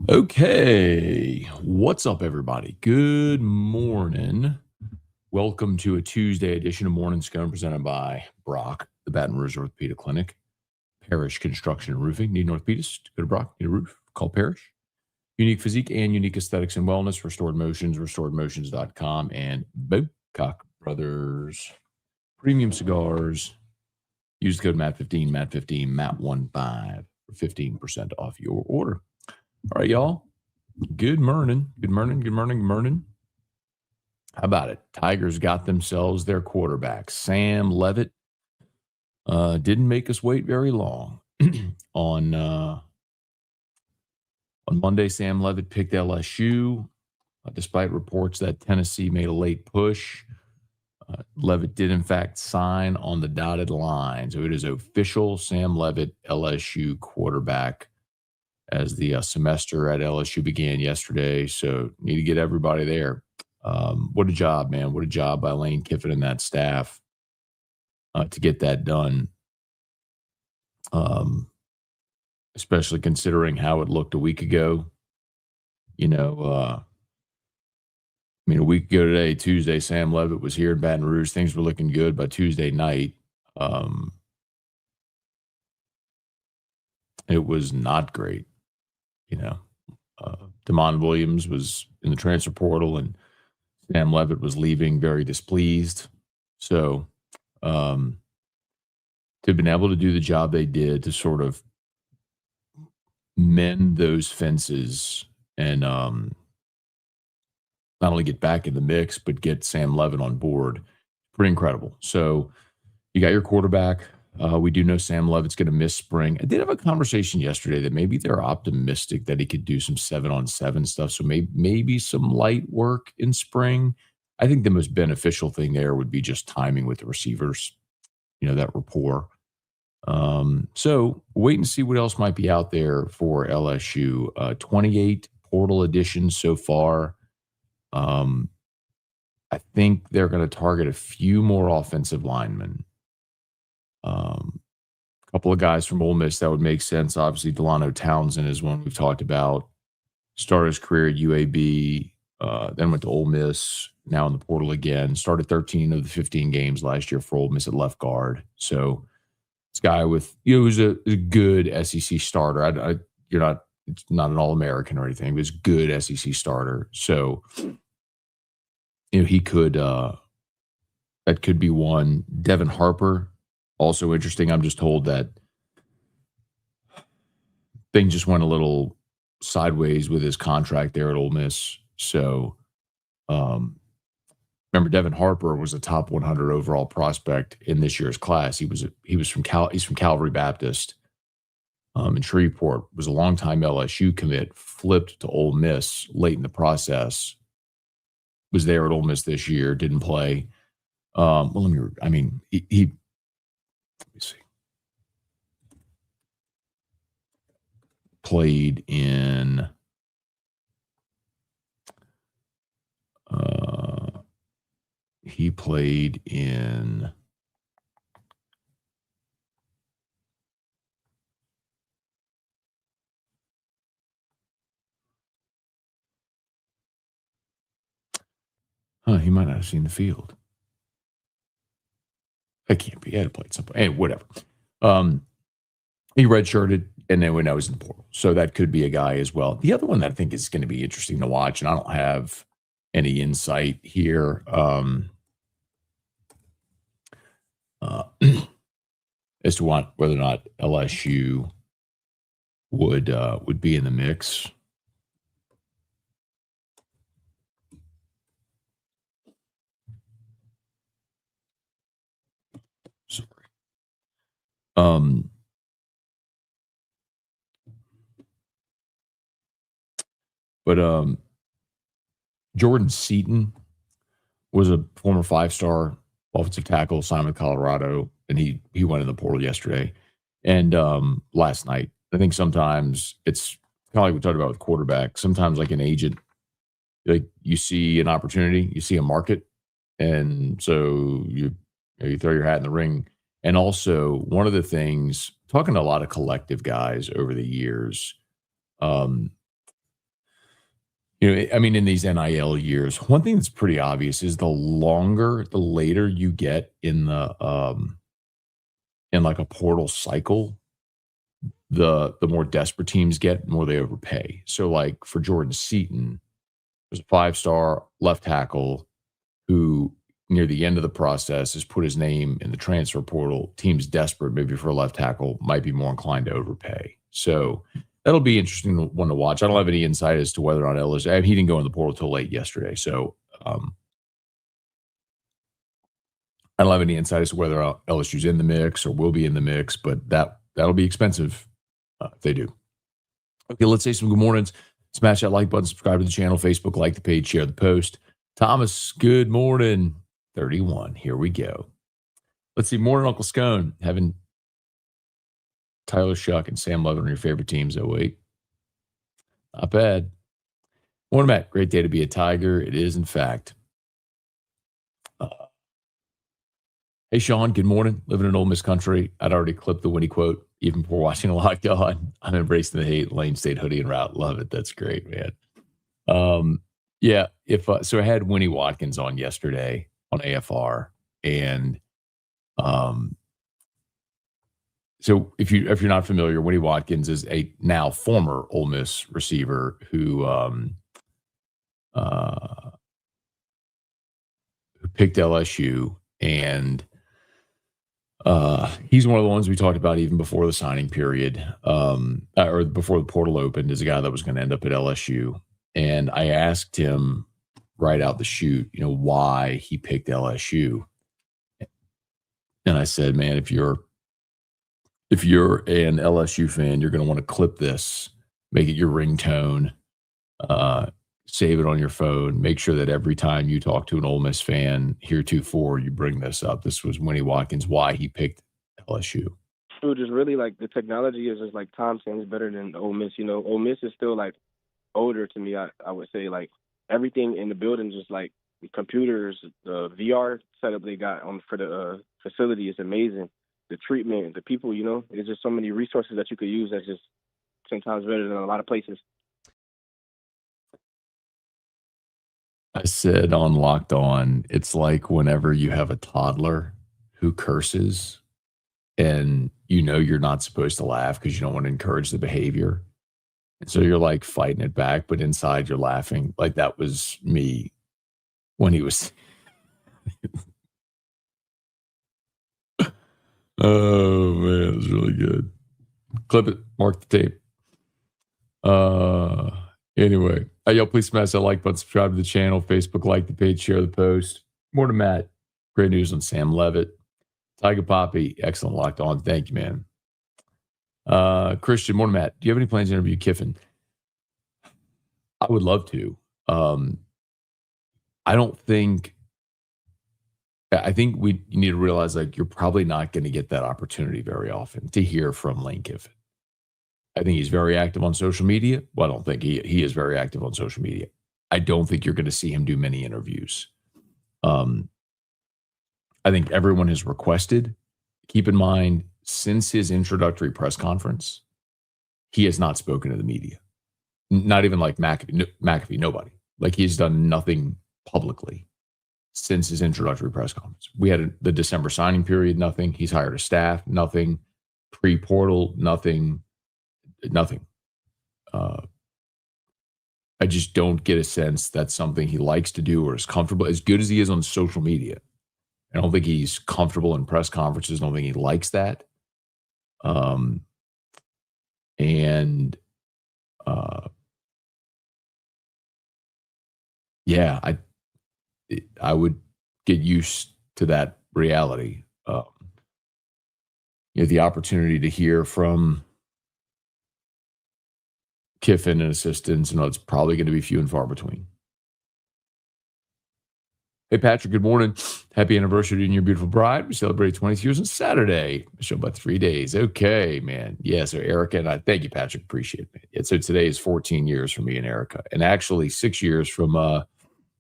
Okay, what's up, everybody? Good morning. Welcome to a Tuesday edition of Morning Scone presented by Brock, the Baton Rouge Orthopedic Clinic, Parish Construction and Roofing. Need an orthopedist? Go to Brock. Need a roof? Call Parish. Unique physique and unique aesthetics and wellness. Restored Motions, restoredmotions.com, and Bocock Brothers. Premium cigars. Use the code MAT15, MAT15, MAT15 for 15% off your order. All right, y'all. Good morning. Good morning. Good morning. Good morning. How about it? Tigers got themselves their quarterback. Sam Leavitt didn't make us wait very long. On Monday, Sam Leavitt picked LSU, despite reports that Tennessee made a late push. Leavitt did, in fact, sign on the dotted line. So it is official. Sam Leavitt, LSU quarterback, as the semester at LSU began yesterday. So need to get everybody there. What a job, man. What a job by Lane Kiffin and that staff to get that done. Especially considering how it looked a week ago. A week ago today, Tuesday, Sam Leavitt was here in Baton Rouge. Things were looking good by Tuesday night. It was not great. Damon Williams was in the transfer portal, and Sam Leavitt was leaving very displeased. So to have been able to do the job they did to sort of mend those fences and not only get back in the mix, but get Sam Leavitt on board, pretty incredible. So you got your quarterback. We do know Sam Leavitt's going to miss spring. I did have a conversation yesterday that maybe they're optimistic that he could do some 7-on-7 stuff. So maybe some light work in spring. I think the most beneficial thing there would be just timing with the receivers, that rapport. So wait and see what else might be out there for LSU. 28 portal additions so far. I think they're going to target a few more offensive linemen. A couple of guys from Ole Miss that would make sense. Obviously, Delano Townsend is one we've talked about. Started his career at UAB, then went to Ole Miss, now in the portal again. Started 13 of the 15 games last year for Ole Miss at left guard. So this guy who's a good SEC starter. It's not an All-American or anything, but it's a good SEC starter. So, he could, that could be one. Devin Harper, also interesting. I'm just told that things just went a little sideways with his contract there at Ole Miss. So, remember, Devin Harper was a top 100 overall prospect in this year's class. He's from Calvary Baptist in Shreveport. Was a longtime LSU commit. Flipped to Ole Miss late in the process. Was there at Ole Miss this year. Didn't play. Let me see. Played in. He played in. He might not have seen the field. That can't be. He had to play at some point. Hey, whatever. He redshirted, and then when I was in the portal. So that could be a guy as well. The other one that I think is going to be interesting to watch, and I don't have any insight here as to whether or not LSU would be in the mix. Sorry. But Jordan Seaton was a former 5-star offensive tackle, signed with Colorado, and he went in the portal yesterday and last night. I think sometimes it's kind of like we talked about with quarterback. Sometimes, like an agent, like you see an opportunity, you see a market, and so you throw your hat in the ring. And also, one of the things, talking to a lot of collective guys over the years, I mean, in these NIL years, one thing that's pretty obvious is the later you get in like a portal cycle, the more desperate teams get, the more they overpay. So, like for Jordan Seaton, there's a 5-star left tackle who, near the end of the process, has put his name in the transfer portal. Teams desperate, maybe for a left tackle, might be more inclined to overpay. So that'll be interesting one to watch. I don't have any insight as to whether or not LSU. He didn't go in the portal till late yesterday, so I don't have any insight as to whether LSU's in the mix or will be in the mix. But that'll be expensive if they do. Okay, let's say some good mornings. Smash that like button, subscribe to the channel, Facebook, like the page, share the post. Thomas, good morning. 31. Here we go. Let's see. Morning, Uncle Scone. Having Tyler Shuck and Sam Leavitt on your favorite teams. Oh, wait. Not bad. Morning, Matt. Great day to be a Tiger. It is, in fact. Hey, Sean. Good morning. Living in Ole Miss country. I'd already clipped the Winnie quote even before watching a lot on. I'm embracing the hate. Lane State hoodie and route. Love it. That's great, man. Yeah. So I had Winnie Watkins on yesterday on AFR, and so if you're not familiar, Winnie Watkins is a now former Ole Miss receiver who picked LSU, and he's one of the ones we talked about even before the signing period, or before the portal opened, as a guy that was going to end up at LSU. And I asked him right out the chute, why he picked LSU. And I said, man, if you're an LSU fan, you're going to want to clip this, make it your ringtone, save it on your phone. Make sure that every time you talk to an Ole Miss fan heretofore, you bring this up. This was Winnie Watkins, why he picked LSU. Dude, just really like the technology is just like time seems better than Ole Miss. Ole Miss is still like older to me. I would say like everything in the building, just like the computers, the VR setup they got for the facility is amazing. The treatment, the people, there's just so many resources that you could use that's just 10 times better than a lot of places. I said on Locked On, it's like whenever you have a toddler who curses and you're not supposed to laugh because you don't want to encourage the behavior. And so you're like fighting it back, but inside you're laughing. Like that was me when he was. Oh, man, it was really good. Clip it, mark the tape. Anyway, y'all please smash that like button, subscribe to the channel, Facebook, like the page, share the post. More to Matt. Great news on Sam Leavitt. Tiger Poppy, excellent. Locked On. Thank you, man. Christian, more to Matt. Do you have any plans to interview Kiffin? I would love to. I think you need to realize like you're probably not going to get that opportunity very often to hear from Lane Kiffin. I think he's very active on social media. Well, I don't think he is very active on social media. I don't think you're going to see him do many interviews. I think everyone has requested. Keep in mind, since his introductory press conference, he has not spoken to the media. Not even like McAfee, nobody. Like he's done nothing publicly since his introductory press conference. We had the December signing period, nothing. He's hired a staff, nothing. Pre-portal, nothing. I just don't get a sense that's something he likes to do or is comfortable. As good as he is on social media, I don't think he's comfortable in press conferences. I don't think he likes that. Yeah, I would get used to that reality. The opportunity to hear from Kiffin and assistants, it's probably going to be few and far between. Hey, Patrick, good morning. Happy anniversary to you and your beautiful bride. We celebrate 20 years on Saturday. Show about 3 days. Okay, man. Yeah, so Erica and I, thank you, Patrick. Appreciate it. Yeah, so today is 14 years for me and Erica, and actually 6 years from the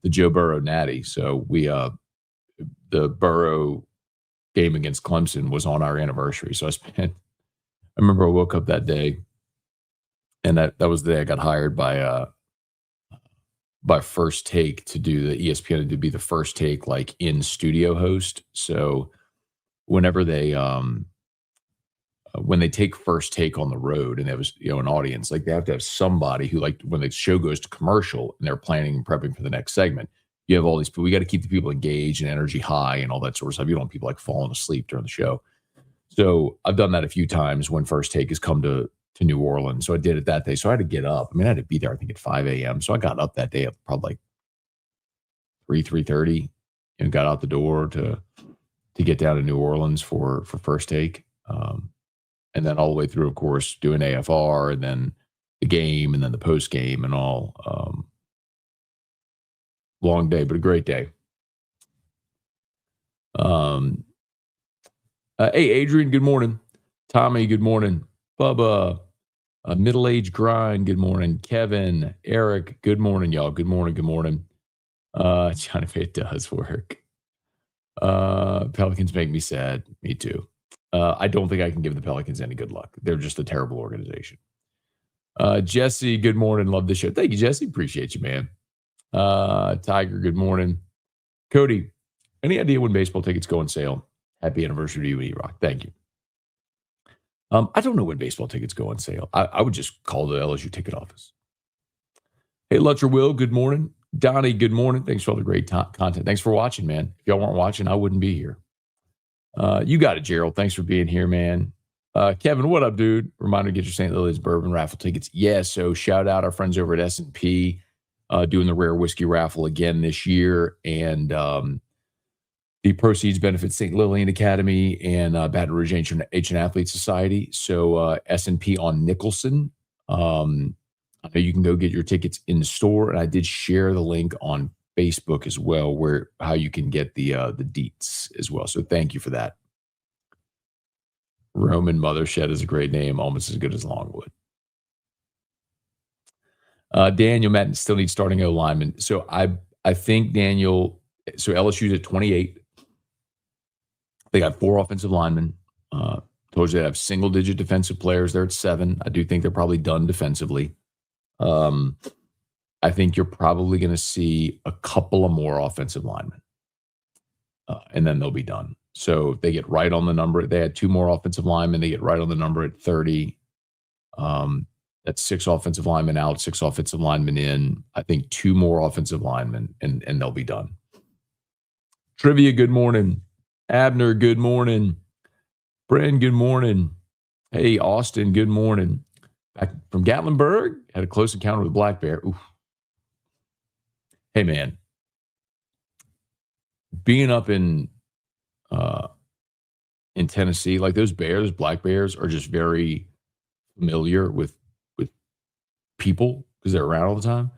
Joe Burrow Natty. So we, the Burrow game against Clemson was on our anniversary. So I remember I woke up that day, and that was the day I got hired by by First Take to do the ESPN to be the First Take like in studio host. So whenever they when they take First Take on the road and there was an audience, like they have to have somebody who, like, when the show goes to commercial and they're planning and prepping for the next segment, you have all these people. We got to keep the people engaged and energy high and all that sort of stuff. You don't want people like falling asleep during the show. So I've done that a few times when First Take has come to New Orleans. So I did it that day. So I had to get up. I mean, I had to be there, I think, at 5 a.m. So I got up that day at probably like 3:30 and got out the door to get down to New Orleans for First Take. And then all the way through, of course, doing AFR and then the game and then the post game and all. Long day, but a great day. Hey, Adrian, good morning. Tommy, good morning. Bubba, middle-aged grind, good morning. Kevin, Eric, good morning, y'all. Good morning, good morning. Johnny, it does work. Pelicans make me sad. Me too. I don't think I can give the Pelicans any good luck. They're just a terrible organization. Jesse, good morning. Love the show. Thank you, Jesse. Appreciate you, man. Tiger, good morning. Cody, any idea when baseball tickets go on sale? Happy anniversary to you, E-Rock. Thank you. I don't know when baseball tickets go on sale. I would just call the LSU ticket office. Hey, Lutcher Will, good morning. Donnie, good morning. Thanks for all the great content. Thanks for watching, man. If y'all weren't watching, I wouldn't be here. You got it, Gerald. Thanks for being here, man. Kevin, what up, dude? Reminder to get your St. Louis bourbon raffle tickets. Yeah, so shout out our friends over at S&P doing the rare whiskey raffle again this year. And the proceeds benefit St. Lillian Academy and Baton Rouge Ancient Athlete Society. So S&P on Nicholson. I know you can go get your tickets in the store. And I did share the link on Facebook as well, where how you can get the deets as well. So thank you for that. Roman Mothershed is a great name, almost as good as Longwood. Daniel Madden still needs starting O lineman. So I think Daniel. So LSU's at 28. They got 4 offensive linemen. Told you they have single-digit defensive players. They're at 7. I do think they're probably done defensively. I think you're probably going to see a couple of more offensive linemen, and then they'll be done. So they get right on the number. They had 2 more offensive linemen. They get right on the number at 30. That's 6 offensive linemen out, 6 offensive linemen in. I think 2 more offensive linemen, and they'll be done. Trivia, good morning. Abner, good morning. Bren, good morning. Hey, Austin, good morning. Back from Gatlinburg, had a close encounter with a black bear. Oof. Hey, man. Being up in Tennessee, like those bears, black bears, are just very familiar with people because they're around all the time.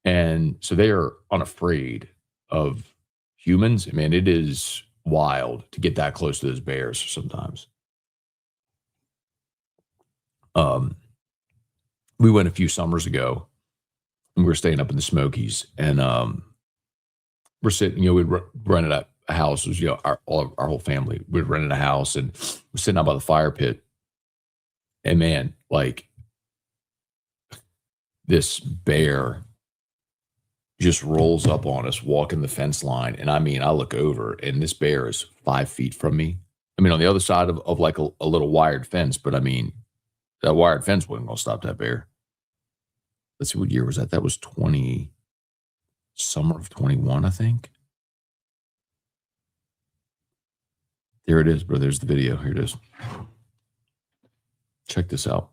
And so they are unafraid of humans. I mean, it is wild to get that close to those bears sometimes. We went a few summers ago and we were staying up in the Smokies, and we're sitting, we'd rented a house. It was, our whole family. We'd rented a house and we're sitting out by the fire pit. And man, like this bear just rolls up on us, walking the fence line. And I mean, I look over and this bear is 5 feet from me. I mean, on the other side of like a little wired fence, but I mean, that wired fence wasn't going to stop that bear. Let's see, what year was that? That was summer of 21, I think. There it is, bro. There's the video. Here it is. Check this out.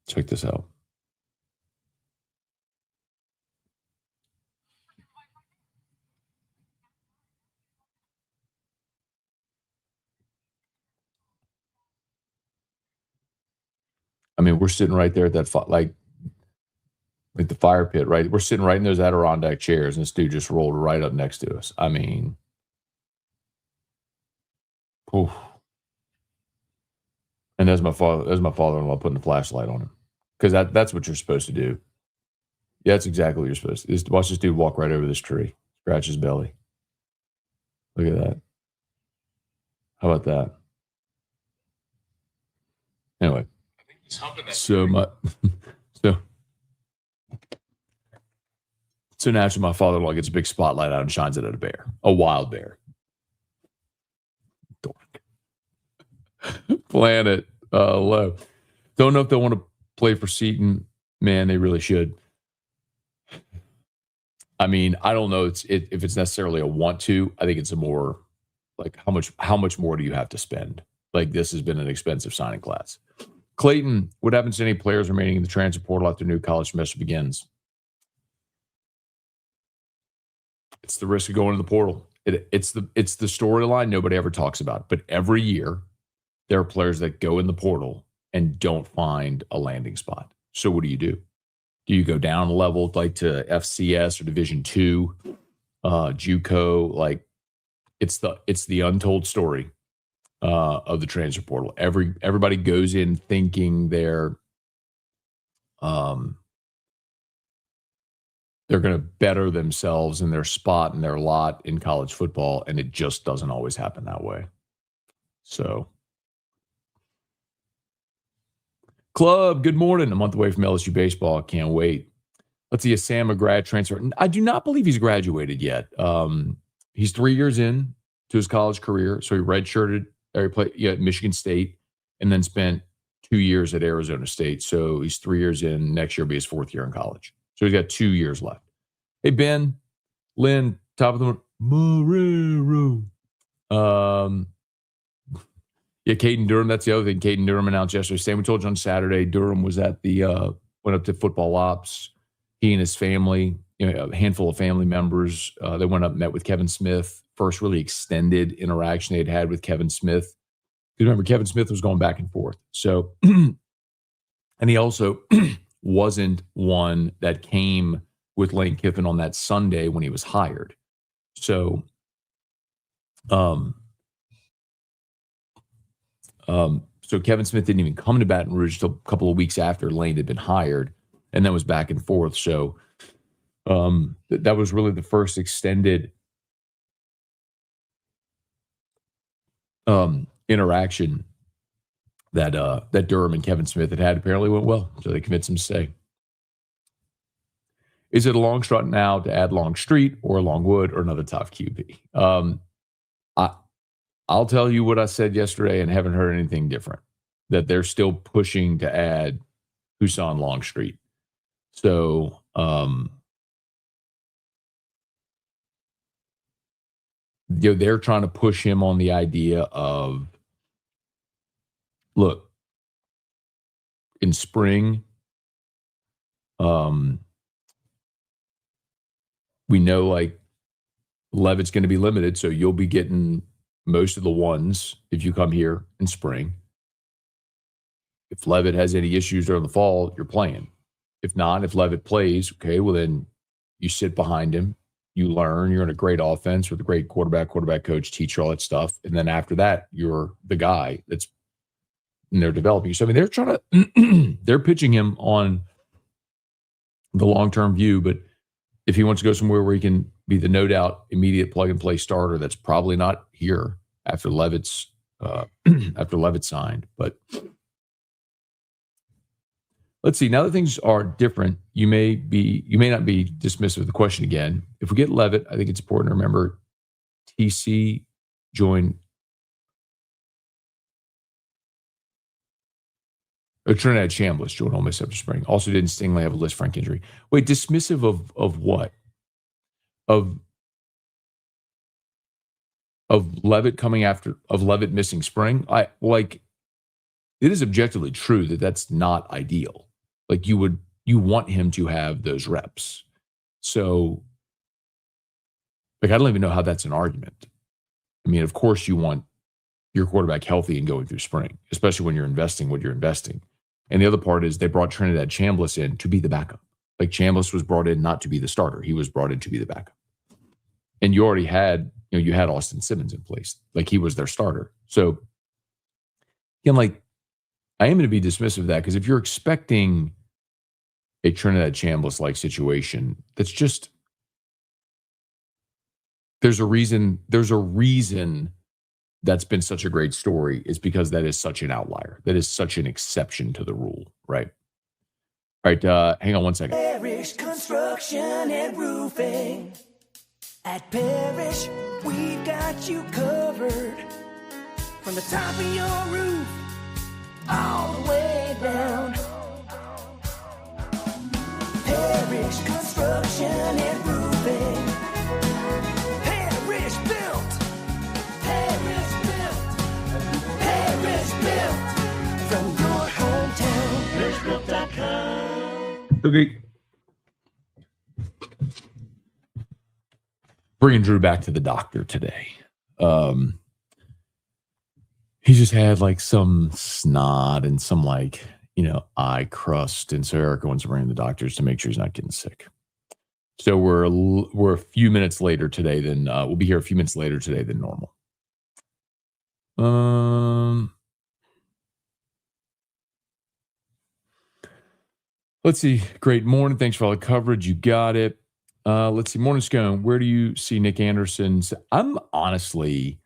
Check this out. I mean, we're sitting right there at that, like the fire pit, right? We're sitting right in those Adirondack chairs, and this dude just rolled right up next to us. I mean, oof. And there's my father-in-law putting the flashlight on him, because that's what you're supposed to do. Yeah, that's exactly what you're supposed to do. Just watch this dude walk right over this tree, scratch his belly. Look at that. How about that? Anyway, so So naturally, my father-in-law gets a big spotlight out and shines it at a bear, a wild bear. Dork. Planet low. Don't know if they want to play for Seton. Man, they really should. I mean, I don't know if it's necessarily a want to. I think it's a more like how much more do you have to spend? Like this has been an expensive signing class. Clayton, what happens to any players remaining in the transfer portal after new college semester begins? It's the risk of going to the portal. It's the storyline nobody ever talks about. But every year, there are players that go in the portal and don't find a landing spot. So what do? Do you go down a level like to FCS or Division II, JUCO? Like it's the untold story of the transfer portal. Everybody goes in thinking they're going to better themselves in their spot and their lot in college football, and it just doesn't always happen that way. So, Club, good morning. A month away from LSU baseball. Can't wait. Let's see a Sam grad transfer. I do not believe he's graduated yet. He's 3 years in to his college career. So he redshirted, or he played at Michigan State, and then spent 2 years at Arizona State. So he's 3 years in. Next year will be his fourth year in college. So he's got 2 years left. Hey, Ben, Lynn, top of the Marrero. Yeah, Kaden Durham. That's the other thing. Kaden Durham announced yesterday. Sam, we told you on Saturday, Durham was at went up to football ops. He and his family, a handful of family members, they went up and met with Kevin Smith. First really extended interaction they'd had with Kevin Smith. Because remember, Kevin Smith was going back and forth. So, and he also wasn't one that came with Lane Kiffin on that Sunday when he was hired. So, so Kevin Smith didn't even come to Baton Rouge until a couple of weeks after Lane had been hired, and then was back and forth. So that was really the first extended interaction that Durham and Kevin Smith had. Apparently went well, so they convinced him to stay. Is it a long shot now to add Longstreet or Longwood or another top QB? I'll tell you what I said yesterday and haven't heard anything different, that they're still pushing to add Husan Longstreet. So, they're trying to push him on the idea of, look, in spring, we know like Leavitt's going to be limited, so you'll be getting most of the ones if you come here in spring. If Leavitt has any issues during the fall, you're playing. If not, if Leavitt plays, okay, well then you sit behind him, you learn, you're in a great offense with a great quarterback coach, teacher, all that stuff. And then after that, you're the guy and they're developing. So, I mean, they're trying to, they're pitching him on the long-term view, but if he wants to go somewhere where he can be the no doubt immediate plug-and-play starter, that's probably not here after Leavitt's signed. But let's see. Now that things are different, you may not be dismissive of the question again. If we get Leavitt, I think it's important to remember TC joined Trinidad Chambliss joined Ole Miss after spring. Also didn't Stingley have a Liz Frank injury? Wait, dismissive of what? Of Leavitt Leavitt missing spring? It is objectively true that that's not ideal. Like you want him to have those reps. So, like, I don't even know how that's an argument. I mean, of course you want your quarterback healthy and going through spring, especially when you're investing what you're investing. And the other part is they brought Trinidad Chambliss in to be the backup. Like Chambliss was brought in not to be the starter. He was brought in to be the backup. And you already had, you had Austin Simmons in place. Like he was their starter. So again, like I am going to be dismissive of that because if you're expecting a Trinidad Chambliss-like situation, that's just, there's a reason that's been such a great story is because that is such an outlier. That is such an exception to the rule, right? All right, hang on one second. Parish Construction and Roofing. At Parish, we've got you covered. From the top of your roof, all the way down. Parish Construction and Roofing. Parish Built. Parish Built. Parish Built. From your hometown, parishbuilt.com. Okay. Bringing Drew back to the doctor today. He just had like some snot and some eye crust, and so Erica wants to bring the doctors to make sure he's not getting sick. So we're a few minutes later today than we'll be here a few minutes later today than normal. Let's see. Great morning. Thanks for all the coverage. You got it. Let's see. Morning, Scone. Where do you see Nick Anderson? I'm honestly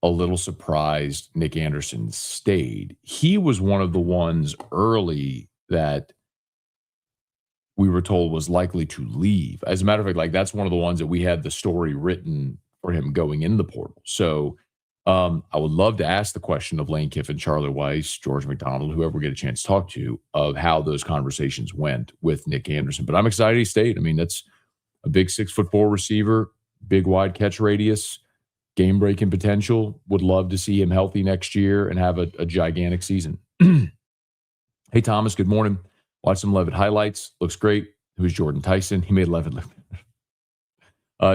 a little surprised Nick Anderson stayed. He was one of the ones early that we were told was likely to leave. As a matter of fact, that's one of the ones that we had the story written for him going in the portal. So I would love to ask the question of Lane Kiffin, Charlie Weiss, George McDonald, whoever we get a chance to talk to, of how those conversations went with Nick Anderson. But I'm excited he stayed. I mean, that's a big 6'4" receiver, big wide catch radius, game-breaking potential. Would love to see him healthy next year and have a gigantic season. Hey, Thomas, good morning. Watch some Leavitt highlights. Looks great. Who's Jordan Tyson? He made Leavitt look better.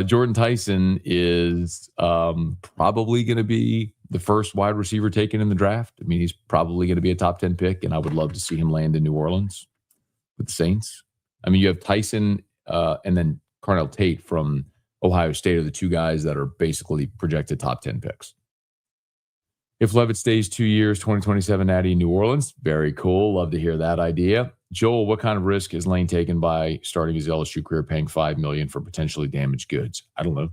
Jordan Tyson is probably going to be the first wide receiver taken in the draft. I mean, he's probably going to be a top 10 pick, and I would love to see him land in New Orleans with the Saints. I mean, you have Tyson and then Carnell Tate from Ohio State are the two guys that are basically projected top 10 picks. If Leavitt stays 2 years, 2027 Natty in New Orleans, very cool. Love to hear that idea. Joel, what kind of risk is Lane taken by starting his LSU career paying $5 million for potentially damaged goods? I don't know.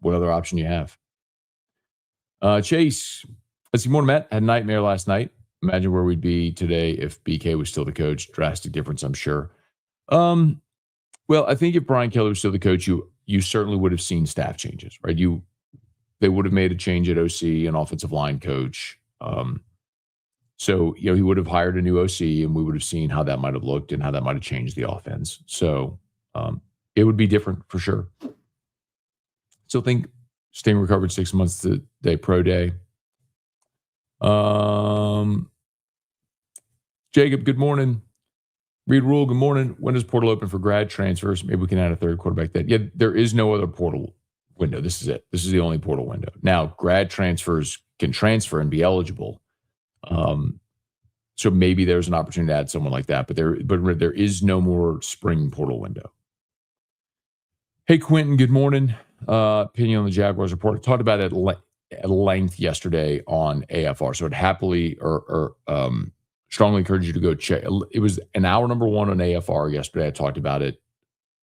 What other option you have? Chase, let's see. Morning, Matt. Had a nightmare last night. Imagine where we'd be today if BK was still the coach. Drastic difference, I'm sure. Well, I think if Brian Kelly was still the coach, you certainly would have seen staff changes, right? They would have made a change at OC, an offensive line coach. So, he would have hired a new OC, and we would have seen how that might have looked and how that might have changed the offense. So, it would be different for sure. Still think Sting recovered 6 months to day pro day. Jacob, good morning. Reed Rule, good morning. When does portal open for grad transfers? Maybe we can add a third quarterback then. Yeah, there is no other portal window. This is it. This is the only portal window. Now, grad transfers can transfer and be eligible. So maybe there's an opportunity to add someone like that, but there is no more spring portal window. Hey, Quentin, good morning. Opinion on the Jaguars report. I talked about it at length yesterday on AFR. So I'd happily or strongly encourage you to go check. It was an hour number one on AFR yesterday. I talked about it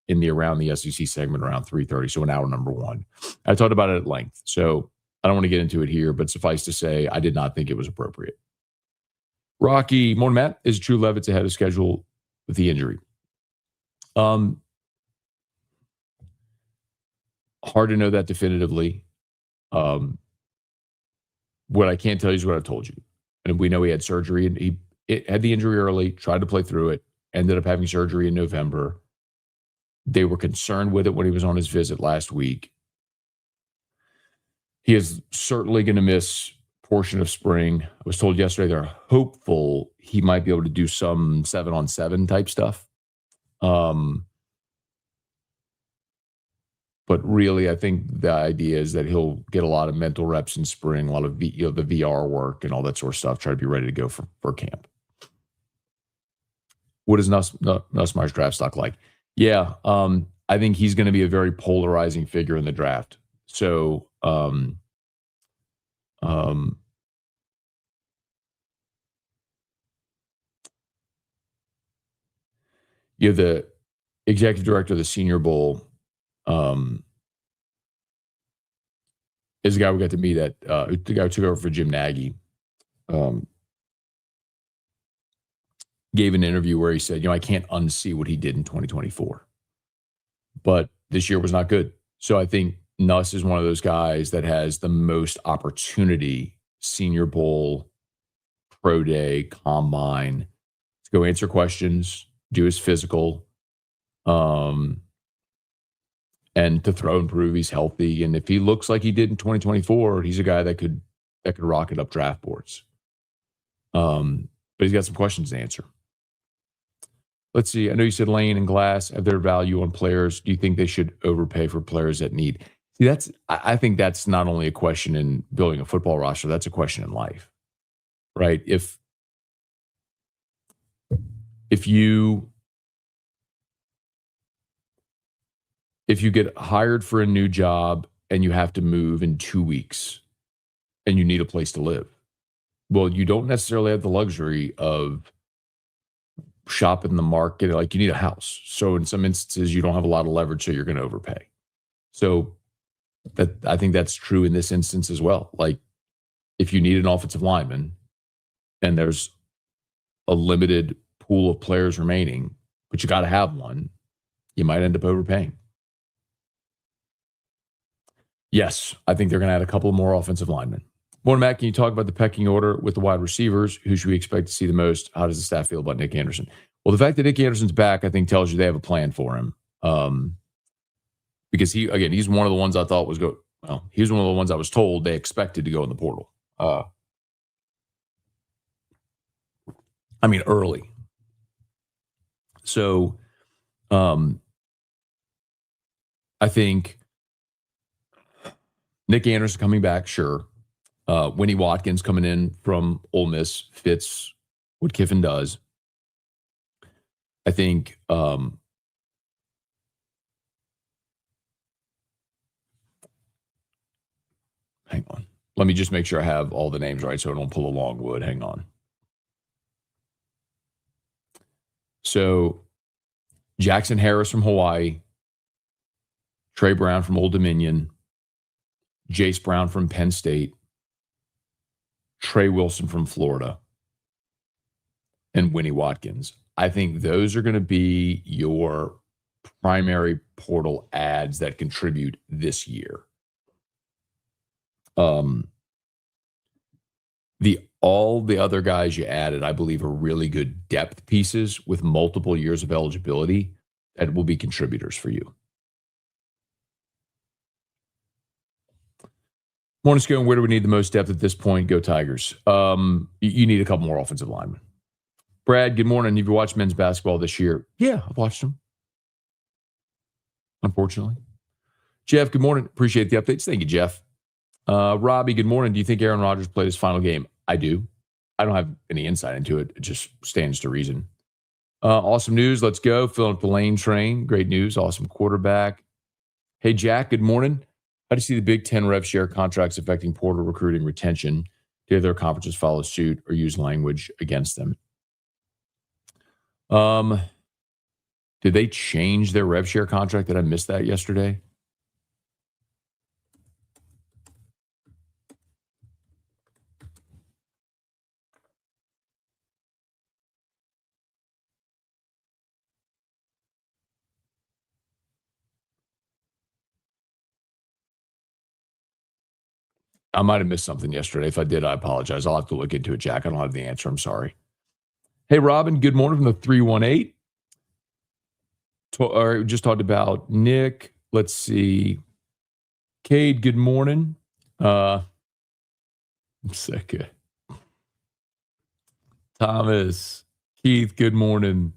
in the Around the SEC segment around 3:30. So an hour number one. I talked about it at length. So I don't want to get into it here, but suffice to say, I did not think it was appropriate. Rocky, morning, Matt. Is Drew Leavitt's ahead of schedule with the injury? Hard to know that definitively. What I can't tell you is what I told you. And we know he had surgery, and he had the injury early, tried to play through it, ended up having surgery in November. They were concerned with it when he was on his visit last week. He is certainly going to miss portion of spring. I was told yesterday they're hopeful he might be able to do some 7-on-7 type stuff. But really, I think the idea is that he'll get a lot of mental reps in spring, a lot of the VR work and all that sort of stuff, try to be ready to go for camp. What is Nussmeier's draft stock like? Yeah, I think he's going to be a very polarizing figure in the draft. So, the executive director of the Senior Bowl is the guy we got to meet at, the guy who took over for Jim Nagy. gave an interview where he said, I can't unsee what he did in 2024. But this year was not good. So I think Nuss is one of those guys that has the most opportunity, Senior Bowl, Pro Day, Combine, to go answer questions, do his physical, and to throw and prove he's healthy. And if he looks like he did in 2024, he's a guy that could rocket up draft boards. But he's got some questions to answer. Let's see. I know you said Lane and Glass have their value on players. Do you think they should overpay for players that need? See, I think that's not only a question in building a football roster, that's a question in life, right? If you get hired for a new job and you have to move in 2 weeks and you need a place to live, well, you don't necessarily have the luxury of shopping the market. Like, you need a house. So in some instances, you don't have a lot of leverage, so you're going to overpay. So I think that's true in this instance as well. Like, if you need an offensive lineman and there's a limited pool of players remaining, but you got to have one, you might end up overpaying. Yes, I think they're going to add a couple more offensive linemen. Morning, Matt, can you talk about the pecking order with the wide receivers? Who should we expect to see the most? How does the staff feel about Nick Anderson? Well, the fact that Nick Anderson's back, I think, tells you they have a plan for him. Because he's one of the ones I thought was he's one of the ones I was told they expected to go in the portal. Early. So, I think Nick Anderson coming back, sure. Winnie Watkins coming in from Ole Miss fits what Kiffin does. I think hang on. Let me just make sure I have all the names right so I don't pull a long wood. Hang on. So Jackson Harris from Hawaii, Trey Brown from Old Dominion, Jace Brown from Penn State, Trey Wilson from Florida, and Winnie Watkins. I think those are going to be your primary portal ads that contribute this year. All the other guys you added, I believe, are really good depth pieces with multiple years of eligibility that will be contributors for you. Morning, Scone. Where do we need the most depth at this point? Go Tigers. You need a couple more offensive linemen. Brad, good morning. Have you watched men's basketball this year? Yeah, I've watched them. Unfortunately. Jeff, good morning. Appreciate the updates. Thank you, Jeff. Robbie, good morning. Do you think Aaron Rodgers played his final game? I do. I don't have any insight into it. It just stands to reason. Awesome news. Let's go. Filling up the lane train. Great news. Awesome quarterback. Hey, Jack, good morning. How do you see the Big Ten rev share contracts affecting portal recruiting retention? Do other conferences follow suit or use language against them? Did they change their rev share contract? Did I miss that yesterday? I might have missed something yesterday. If I did, I apologize. I'll have to look into it, Jack. I don't have the answer. I'm sorry. Hey, Robin, good morning from the 318. Just talked about Nick. Let's see. Cade, good morning. Second. Thomas, Keith, good morning.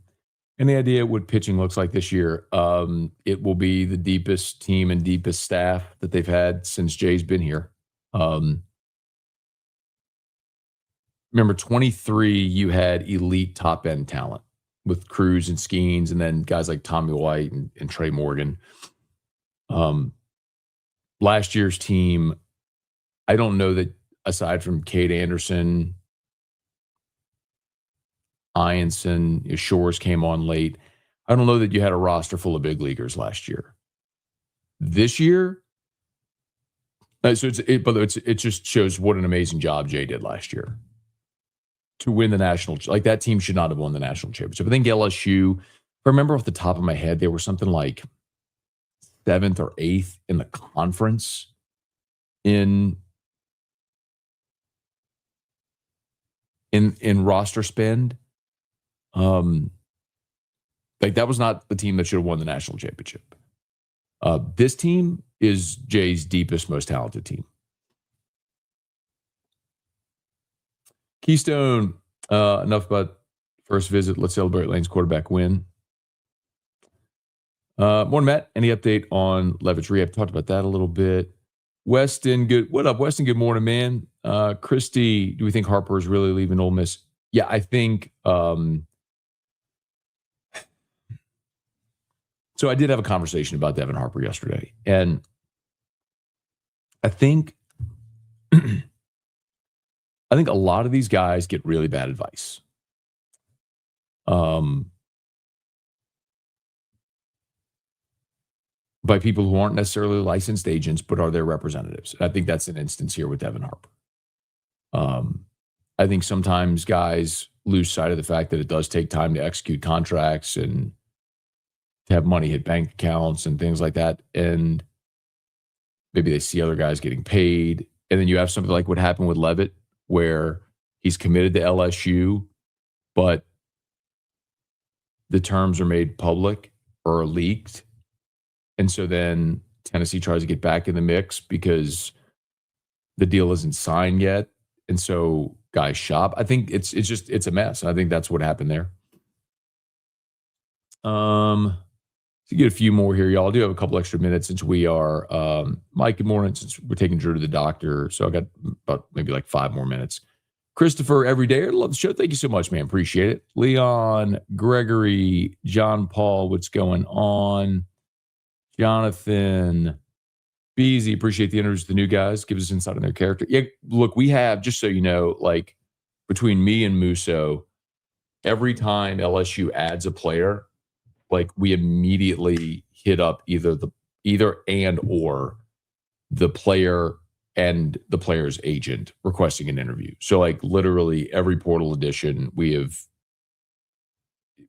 Any idea what pitching looks like this year? It will be the deepest team and deepest staff that they've had since Jay's been here. Remember, 23, you had elite top-end talent with Cruz and Skeens, and then guys like Tommy White and Trey Morgan. Last year's team, I don't know that aside from Cade Anderson, Ianson, Shores came on late. I don't know that you had a roster full of big leaguers last year. This year, it just shows what an amazing job Jay did last year. to win the national. Like, that team should not have won the national championship. I think LSU, if I remember off the top of my head, they were something like 7th or 8th in the conference in roster spend. Like, that was not the team that should have won the national championship. This team is Jay's deepest, most talented team. Keystone, enough about first visit. Let's celebrate Lane's quarterback win. Morning, Matt. Any update on Leavitt's rehab? Talked about that a little bit. Weston, good. What up, Weston? Good morning, man. Christy, do we think Harper is really leaving Ole Miss? Yeah, I think. So I did have a conversation about Devin Harper yesterday, and I think I think a lot of these guys get really bad advice. By people who aren't necessarily licensed agents, but are their representatives. I think that's an instance here with Devin Harper. I think sometimes guys lose sight of the fact that it does take time to execute contracts and to have money hit bank accounts and things like that. And maybe they see other guys getting paid. And then you have something like what happened with Leavitt, where he's committed to LSU, but the terms are made public or leaked. And so then Tennessee tries to get back in the mix because the deal isn't signed yet. And so guys shop. I think it's a mess. I think that's what happened there. To get a few more here, y'all. I do have a couple extra minutes since we are, Mike, good morning, since we're taking Drew to the doctor. So I got about maybe like 5 more minutes. Christopher, every day, I love the show. Thank you so much, man. Appreciate it. Leon, Gregory, John Paul, what's going on? Jonathan, Beasy, appreciate the interviews with the new guys. Give us insight on their character. Yeah, look, we have, just so you know, like between me and Musso, every time LSU adds a player, like we immediately hit up either or the player and the player's agent requesting an interview. So like literally every portal edition, we have,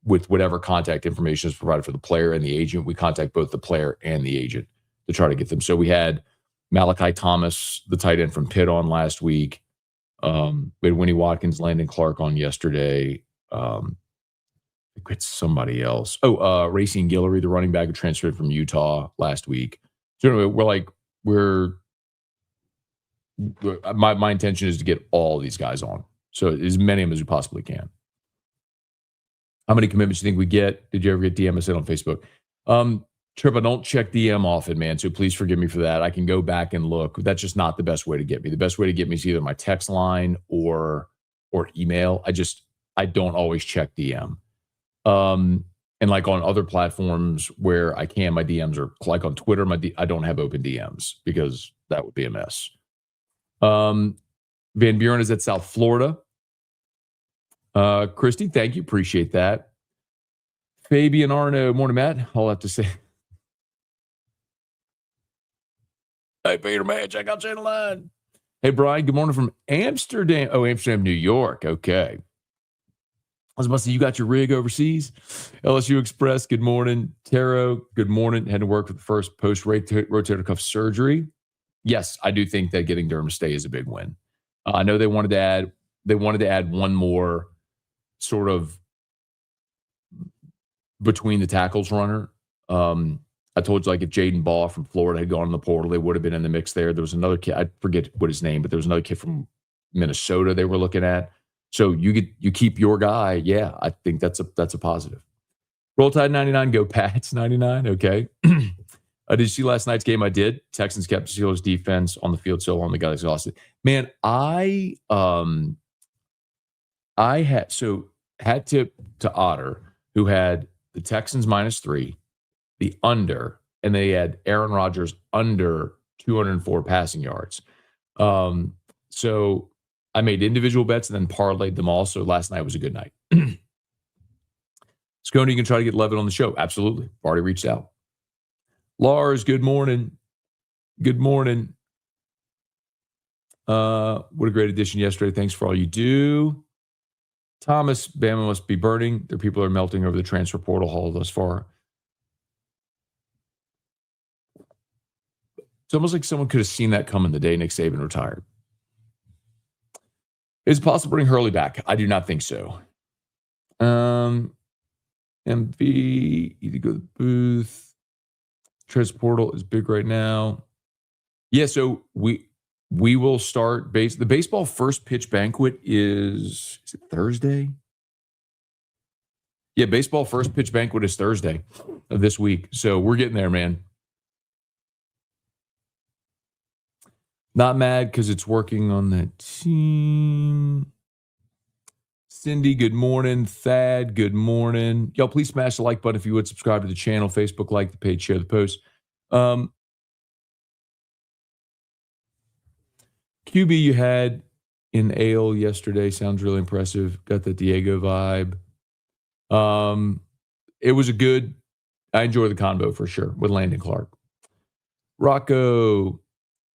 with whatever contact information is provided for the player and the agent, we contact both the player and the agent to try to get them. So we had Malachi Thomas, the tight end from Pitt, on last week. We had Winnie Watkins, Landon Clark on yesterday. It's somebody else. Racine Guillory, the running back who transferred from Utah last week. So anyway, my intention is to get all these guys on. So as many of them as we possibly can. How many commitments do you think we get? Did you ever get DM us in on Facebook? Trip, I don't check DM often, man. So please forgive me for that. I can go back and look. That's just not the best way to get me. The best way to get me is either my text line or email. I don't always check DM. And like on other platforms where I can, my DMs are like on Twitter. I don't have open DMs because that would be a mess. Van Buren is at South Florida. Christy, thank you. Appreciate that. Fabian Arno, morning, Matt. I'll have to say. Hey, Peter, man, check out Channel 9. Hey, Brian, good morning from Amsterdam. Oh, Amsterdam, New York. Okay. I was about to say, you got your rig overseas? LSU Express, good morning. Taro, good morning. Had to work with the first post-rotator cuff surgery. Yes, I do think that getting Durham to stay is a big win. I know they wanted to add one more sort of between the tackles runner. I told you, like, if Jaden Baugh from Florida had gone in the portal, they would have been in the mix there. There was another kid, I forget what his name, but there was another kid from Minnesota they were looking at. So you keep your guy. Yeah, I think that's a positive. Roll Tide 99, go Pats 99. Okay. Did you see last night's game? I did. Texans kept the Steelers defense on the field so long they got exhausted. Man, I had tip to Otter, who had the Texans -3, the under, and they had Aaron Rodgers under 204 passing yards. So I made individual bets and then parlayed them all. So last night was a good night. Scone, you can try to get Leavitt on the show. Absolutely. Already reached out. Lars, good morning. Good morning. What a great edition yesterday. Thanks for all you do. Thomas, Bama must be burning. Their people are melting over the transfer portal haul thus far. It's almost like someone could have seen that coming the day Nick Saban retired. Is it possible to bring Hurley back? I do not think so. MV, either go to the booth. Transfer portal is big right now. Yeah, so we will start the baseball first pitch banquet is it Thursday? Yeah, baseball first pitch banquet is Thursday of this week. So we're getting there, man. Not mad because it's working on that team. Cindy, good morning. Thad, good morning. Y'all, please smash the like button if you would. Subscribe to the channel, Facebook, like the page, share the post. QB you had in Ale yesterday sounds really impressive. Got the Diego vibe. It was I enjoyed the convo for sure with Landon Clark. Rocco,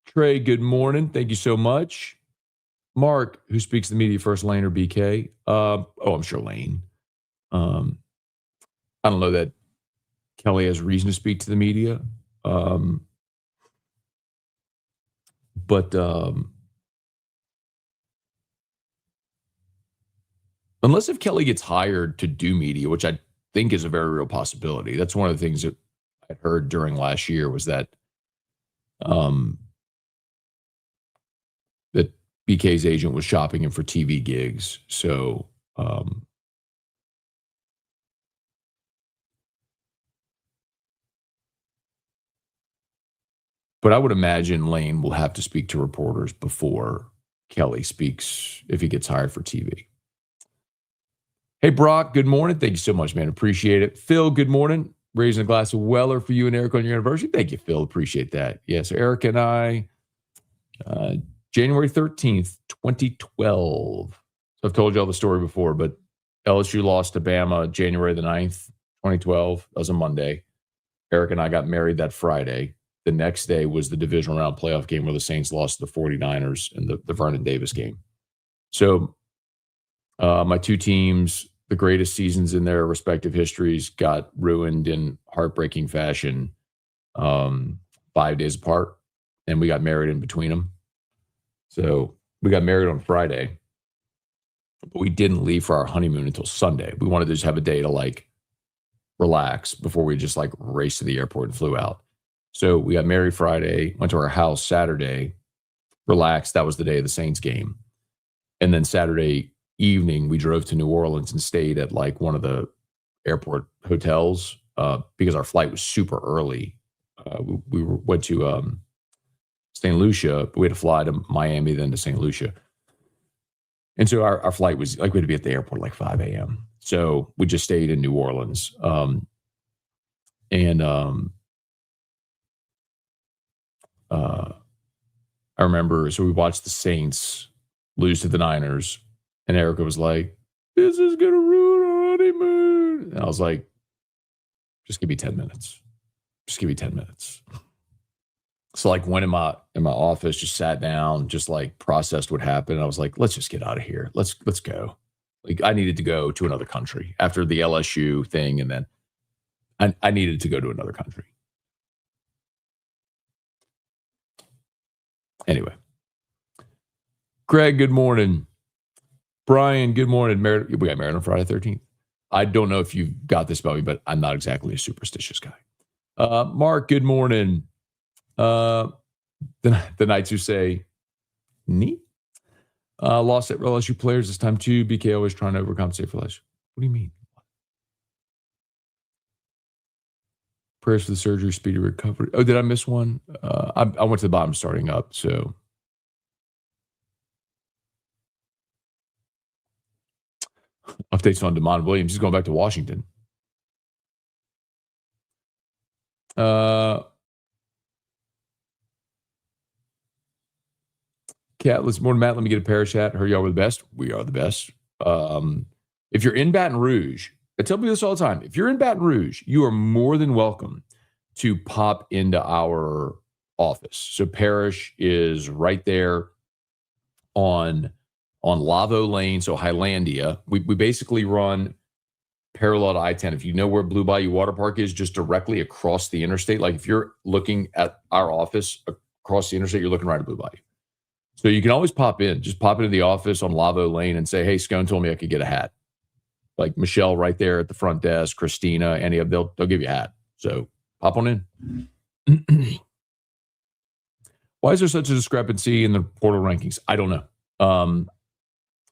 Trey, good morning. Thank you so much. Mark, who speaks to the media first, Lane or BK? I'm sure Lane. I don't know that Kelly has reason to speak to the media. But unless if Kelly gets hired to do media, which I think is a very real possibility. That's one of the things that I heard during last year was that that BK's agent was shopping him for TV gigs. So but I would imagine Lane will have to speak to reporters before Kelly speaks if he gets hired for TV. Hey, Brock, good morning. Thank you so much, man. Appreciate it. Phil, good morning. Raising a glass of Weller for you and Eric on your anniversary. Thank you, Phil. Appreciate that. Yeah, so Eric and I, January 13th, 2012. So I've told you all the story before, but LSU lost to Bama January the 9th, 2012. That was a Monday. Eric and I got married that Friday. The next day was the divisional round playoff game where the Saints lost to the 49ers in the Vernon Davis game. So my two teams, the greatest seasons in their respective histories, got ruined in heartbreaking fashion 5 days apart, and we got married in between them. So we got married on Friday, but we didn't leave for our honeymoon until Sunday. We wanted to just have a day to relax before we just raced to the airport and flew out. So we got married Friday, went to our house Saturday, relaxed. That was the day of the Saints game. And then Saturday evening, we drove to New Orleans and stayed at one of the airport hotels because our flight was super early. We went to St. Lucia, but we had to fly to Miami, then to St. Lucia. And so our flight was we had to be at the airport 5 a.m. So we just stayed in New Orleans. I remember, so we watched the Saints lose to the Niners, and Erica was like, "This is going to ruin our honeymoon." And I was like, "Just give me 10 minutes. Just give me 10 minutes." So went in my office, just sat down, just processed what happened. I was like, "Let's just get out of here. Let's go." I needed to go to another country after the LSU thing, and then I needed to go to another country. Anyway, Greg, good morning. Brian, good morning. We got married on Friday 13th. I don't know if you've got this about me, but I'm not exactly a superstitious guy. Mark, good morning. The Knights who say, neat. Lost at LSU players this time too. BK always trying to overcompensate for LSU. What do you mean? Prayers for the surgery, speedy recovery. Oh, did I miss one? I went to the bottom starting up, so. Updates on DeMond Williams. He's going back to Washington. Cat, let's more than Matt. Let me get a Parrish hat. Heard y'all were the best. We are the best. If you're in Baton Rouge, I tell me this all the time. If you're in Baton Rouge, you are more than welcome to pop into our office. So Parrish is right there on on Lavo Lane, so Highlandia. We basically run parallel to I-10. If you know where Blue Bayou Water Park is, just directly across the interstate. Like if you're looking at our office across the interstate, you're looking right at Blue Bayou. So you can always pop in. Just pop into the office on Lavo Lane and say, hey, Scone told me I could get a hat. Like Michelle right there at the front desk, Christina, any of them, they'll give you a hat. So pop on in. Why is there such a discrepancy in the portal rankings? I don't know.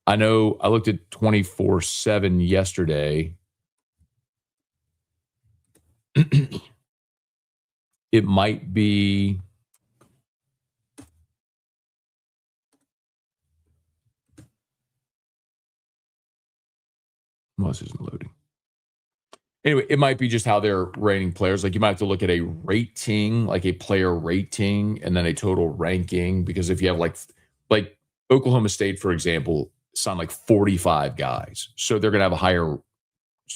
I know I looked at 24/7 yesterday. It might be this isn't loading. Anyway, it might be just how they're rating players. Like you might have to look at a rating, like a player rating, and then a total ranking. Because if you have like Oklahoma State, for example, signed like 45 guys, so they're going to have a higher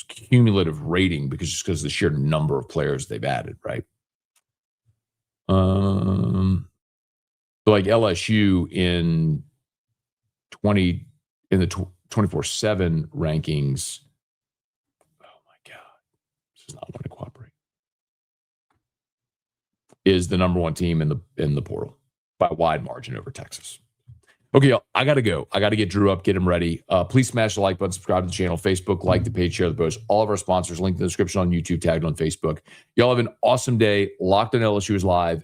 cumulative rating because of the sheer number of players they've added, right? But like LSU in the 24/7 rankings. Oh my God, this is not going to cooperate. Is the number one team in the portal by a wide margin over Texas. Okay, y'all, I got to go. I got to get Drew up, get him ready. Please smash the like button, subscribe to the channel, Facebook, like the page, share the post. All of our sponsors, linked in the description on YouTube, tagged on Facebook. Y'all have an awesome day. Locked on LSU is live